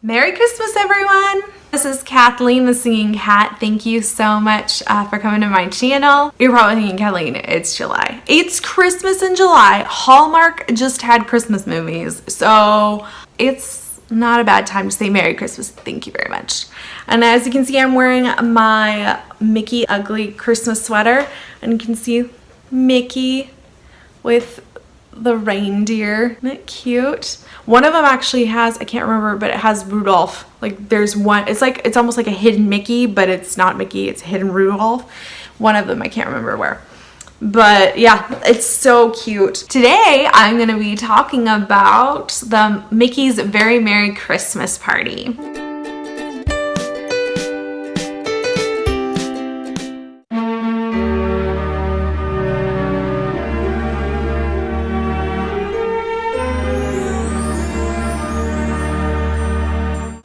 Merry Christmas, everyone! This is Kathleen, the Singing Cat. Thank you so much for coming to my channel. You're probably thinking, Kathleen, it's July. It's Christmas in July. Hallmark just had Christmas movies, so it's not a bad time to say Merry Christmas. Thank you very much. And as you can see, I'm wearing my Mickey Ugly Christmas sweater, and you can see Mickey with the reindeer. Isn't it cute? One of them actually has, I can't remember, but it has Rudolph. Like there's one, it's almost like a hidden Mickey, but it's not Mickey, it's hidden Rudolph. One of them, I can't remember where. But yeah, it's so cute. Today, I'm gonna be talking about the Mickey's Very Merry Christmas Party.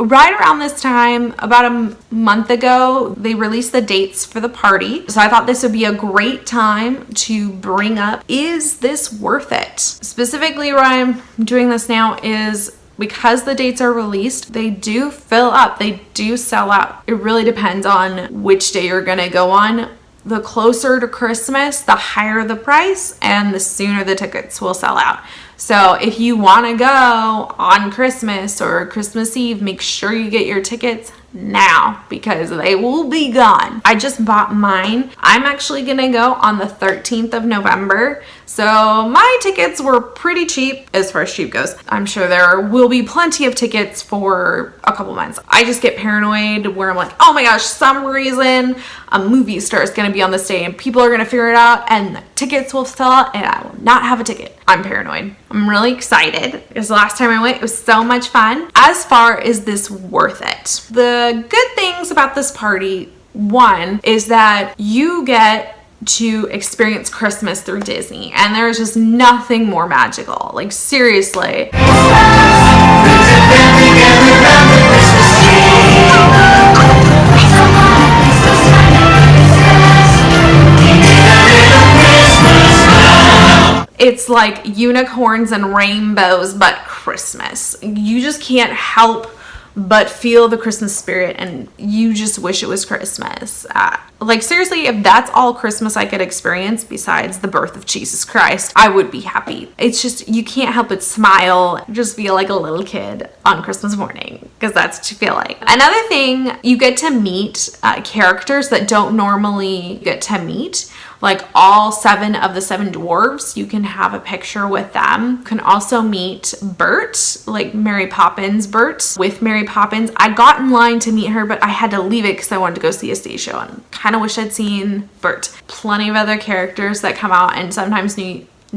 Right around this time, about a month ago, they released the dates for the party. So I thought this would be a great time to bring up, is this worth it? Specifically why I'm doing this now is because the dates are released, they do fill up, they do sell out. It really depends on which day you're gonna go on. The closer to Christmas, the higher the price and the sooner the tickets will sell out. So if you want to go on Christmas or Christmas Eve, make sure you get your tickets now because they will be gone. I just bought mine. I'm actually gonna go on the 13th of November. So my tickets were pretty cheap as far as cheap goes. I'm sure there will be plenty of tickets for a couple months. I just get paranoid where I'm like, oh my gosh, some reason a movie star is gonna be on this day and people are gonna figure it out and the tickets will sell out and I will not have a ticket. I'm paranoid. I'm really excited because the last time I went, it was so much fun. As far as this worth it, the good things about this party, one, is that you get to experience Christmas through Disney, and there's just nothing more magical. Like seriously. It's like unicorns and rainbows, but Christmas. You just can't help but feel the Christmas spirit and you just wish it was Christmas. Like seriously, if that's all Christmas I could experience besides the birth of Jesus Christ, I would be happy. It's just, you can't help but smile, just feel like a little kid on Christmas morning, because that's what you feel like. Another thing, you get to meet characters that don't normally get to meet. Like all 7 of the 7 dwarves, you can have a picture with them. You can also meet Bert, like Mary Poppins Bert with Mary Poppins. I got in line to meet her, but I had to leave it because I wanted to go see a stage show and kind of wish I'd seen Bert. Plenty of other characters that come out, and sometimes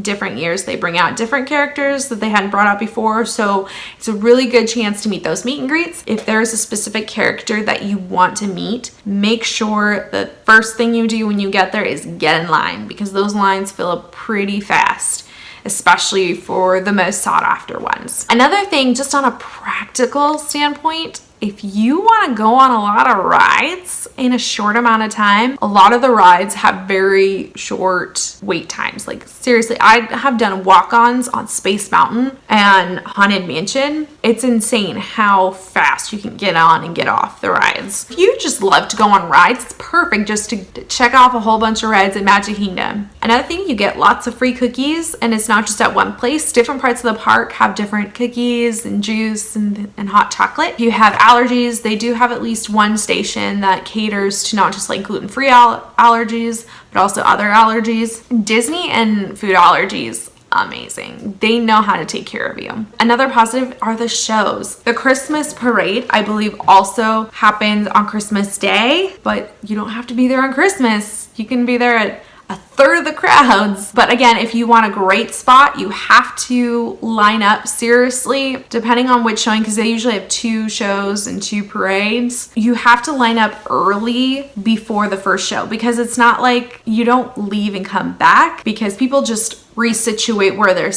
different years they bring out different characters that they hadn't brought out before, so it's a really good chance to meet those meet and greets. If there's a specific character that you want to meet, make sure the first thing you do when you get there is get in line, because those lines fill up pretty fast, especially for the most sought after ones. Another thing, just on a practical standpoint, if you want to go on a lot of rides in a short amount of time, a lot of the rides have very short wait times. Like seriously, I have done walk-ons on Space Mountain and Haunted Mansion. It's insane how fast you can get on and get off the rides. If you just love to go on rides, it's perfect just to check off a whole bunch of rides at Magic Kingdom. Another thing, you get lots of free cookies, and it's not just at one place. Different parts of the park have different cookies and juice and hot chocolate. If you have allergies, they do have at least one station that caters to not just like gluten-free allergies, but also other allergies. Disney and food allergies, amazing. They know how to take care of you. Another positive are the shows. The Christmas parade, I believe, also happens on Christmas Day, but you don't have to be there on Christmas. You can be there at a third of the crowds. But again, if you want a great spot, you have to line up seriously, depending on which showing, because they usually have 2 shows and 2 parades. You have to line up early before the first show, because it's not like you don't leave and come back, because people just resituate where they're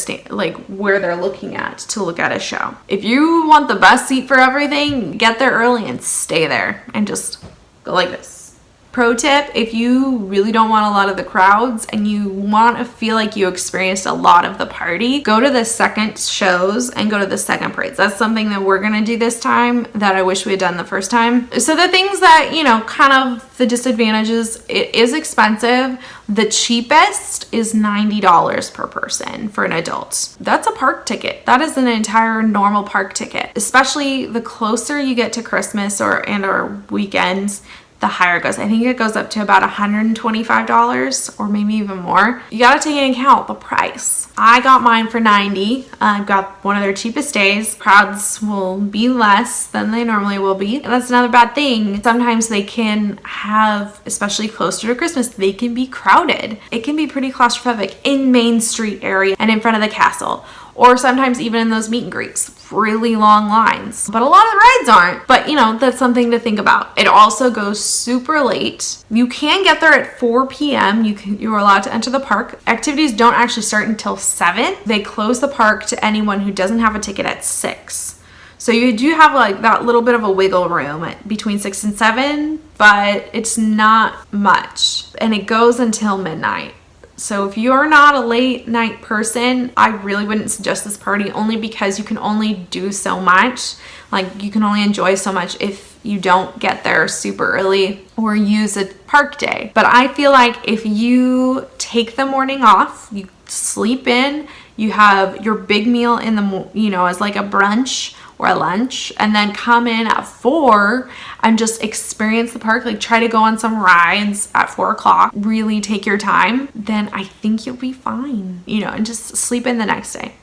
where they're looking at to look at a show. If you want the best seat for everything, get there early and stay there and just go like this. Pro tip, if you really don't want a lot of the crowds and you want to feel like you experienced a lot of the party, go to the second shows and go to the second parades. That's something that we're going to do this time that I wish we had done the first time. So the things that, you know, kind of the disadvantages, it is expensive. The cheapest is $90 per person for an adult. That's a park ticket. That is an entire normal park ticket. Especially the closer you get to Christmas or weekends, the higher it goes. I think it goes up to about $125 or maybe even more. You got to take into account the price. I got mine for $90. I've got one of their cheapest days. Crowds will be less than they normally will be. That's another bad thing. Sometimes they can have, especially closer to Christmas, they can be crowded. It can be pretty claustrophobic in Main Street area and in front of the castle. Or sometimes even in those meet and greets, really long lines. But a lot of the rides aren't. But you know, that's something to think about. It also goes super late. You can get there at 4 p.m. You're allowed to enter the park. Activities don't actually start until 7. They close the park to anyone who doesn't have a ticket at 6. So you do have like that little bit of a wiggle room between 6 and 7, but it's not much. And it goes until midnight. So if you're not a late night person, I really wouldn't suggest this party, only because you can only do so much. Like, you can only enjoy so much if you don't get there super early or use a park day. But I feel like if you take the morning off, you sleep in, you have your big meal in the, you know, as like a brunch or a lunch, and then come in at 4 and just experience the park, like try to go on some rides at 4 o'clock, really take your time, then I think you'll be fine, you know, and just sleep in the next day.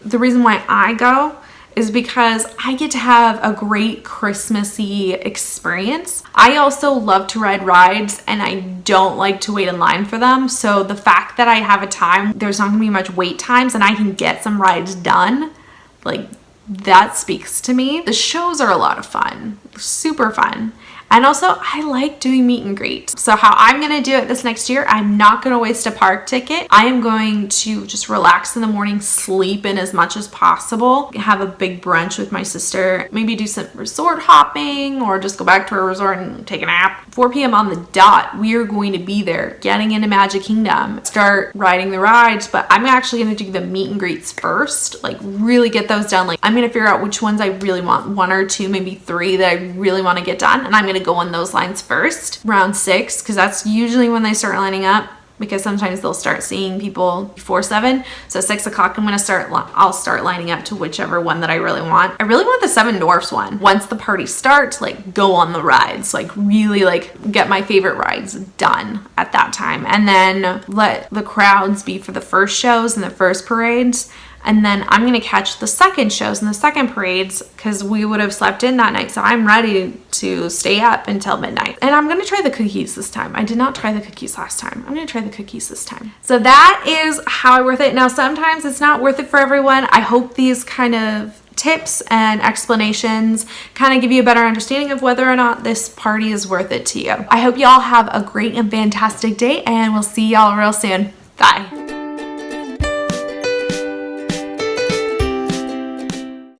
The reason why I go is because I get to have a great Christmassy experience. I also love to ride rides and I don't like to wait in line for them. So the fact that I have a time, there's not gonna be much wait times and I can get some rides done, like, that speaks to me. The shows are a lot of fun, super fun. And also, I like doing meet and greet. So how I'm gonna do it this next year, I'm not gonna waste a park ticket. I am going to just relax in the morning, sleep in as much as possible, have a big brunch with my sister, maybe do some resort hopping or just go back to a resort and take a nap. 4 p.m. on the dot, we are going to be there, getting into Magic Kingdom, start riding the rides, but I'm actually gonna do the meet and greets first, like really get those done. Like, I'm gonna figure out which ones I really want, 1 or 2, maybe 3 that I really wanna get done, and I'm gonna go on those lines first around 6, because that's usually when they start lining up, because sometimes they'll start seeing people before 7. So 6 o'clock I'll start lining up to whichever one that I really want. I really want the Seven Dwarfs one. Once the party starts, like, go on the rides, like really like get my favorite rides done at that time, and then let the crowds be for the first shows and the first parades. And then I'm gonna catch the second shows and the second parades because we would have slept in that night. So I'm ready to stay up until midnight. And I'm gonna try the cookies this time. I did not try the cookies last time. I'm gonna try the cookies this time. So that is how I worth it. Now, sometimes it's not worth it for everyone. I hope these kind of tips and explanations kind of give you a better understanding of whether or not this party is worth it to you. I hope y'all have a great and fantastic day, and we'll see y'all real soon. Bye.